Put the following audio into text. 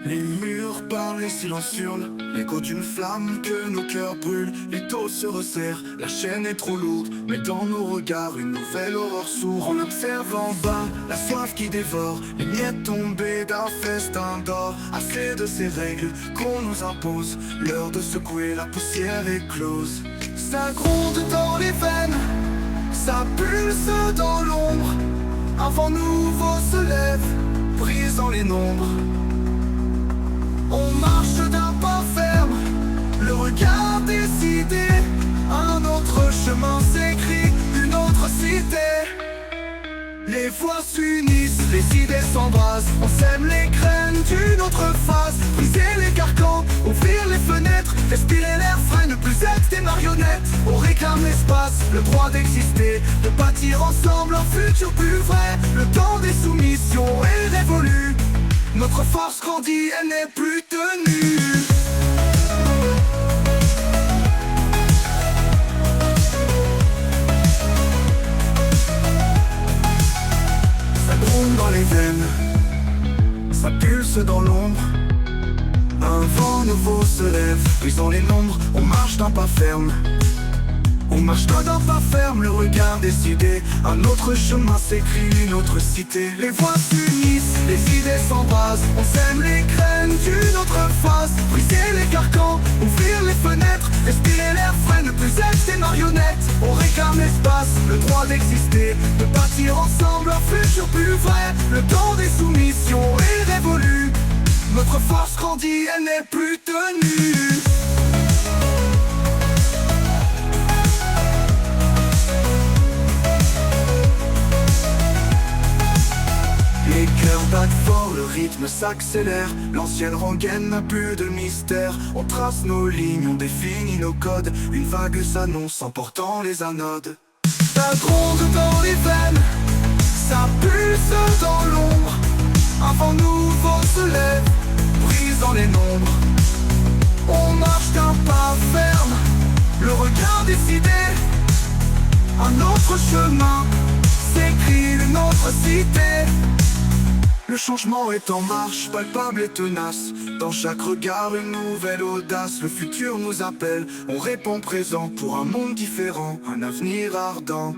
Les murs parlent et silence hurle, l'écho d'une flamme que nos cœurs brûlent. Les taux se resserrent, la chaîne est trop lourde, mais dans nos regards une nouvelle horreur s'ouvre. On observe en bas la soif qui dévore, les miettes tombées d'un festin d'or. Assez de ces règles qu'on nous impose, l'heure de secouer la poussière éclose. Ça gronde dans les veines, ça pulse dans l'ombre. Un vent nouveau se lève, brisant les nombres. On marche d'un pas ferme, le regard décidé. Un autre chemin s'écrit, une autre cité. Les voix s'unissent, les idées s'embrasent. On sème les graines d'une autre phase. Briser les carcans, ouvrir les fenêtres, respirer l'air frais, ne plus être des marionnettes. On réclame l'espace, le droit d'exister, de bâtir ensemble un futur plus vrai. Le temps des soumissions est révolu, notre force grandit, elle n'est plus tenue. Ça gronde dans les veines, ça pulse dans l'ombre. Un vent nouveau se lève, brisant les nombres. On marche d'un pas ferme, on marche d'un pas ferme, le regard décidé. Un autre chemin s'écrit, une autre cité. Les voix s'unissent, les idées s'embrasent. On sème les graines d'une autre phase. Briser les carcans, ouvrir les fenêtres, respirer l'air frais, ne plus être des marionnettes. On réclame l'espace, le droit d'exister, de bâtir ensemble un futur plus vrai. Le temps des soumissions est révolu, notre force grandit, elle n'est plus tenue. Les cœurs battent fort, le rythme s'accélère. L'ancienne rengaine n'a plus de mystère. On trace nos lignes, on définit nos codes. Une vague s'annonce emportant les anodes. Ça gronde dans les veines, ça pulse dans l'ombre. Un vent nouveau se lève, brisant les nombres. On marche d'un pas ferme, le regard décidé. Un autre chemin s'écrit, une autre cité. Le changement est en marche, palpable et tenace. Dans chaque regard une nouvelle audace. Le futur nous appelle, on répond présent pour un monde différent, un avenir ardent.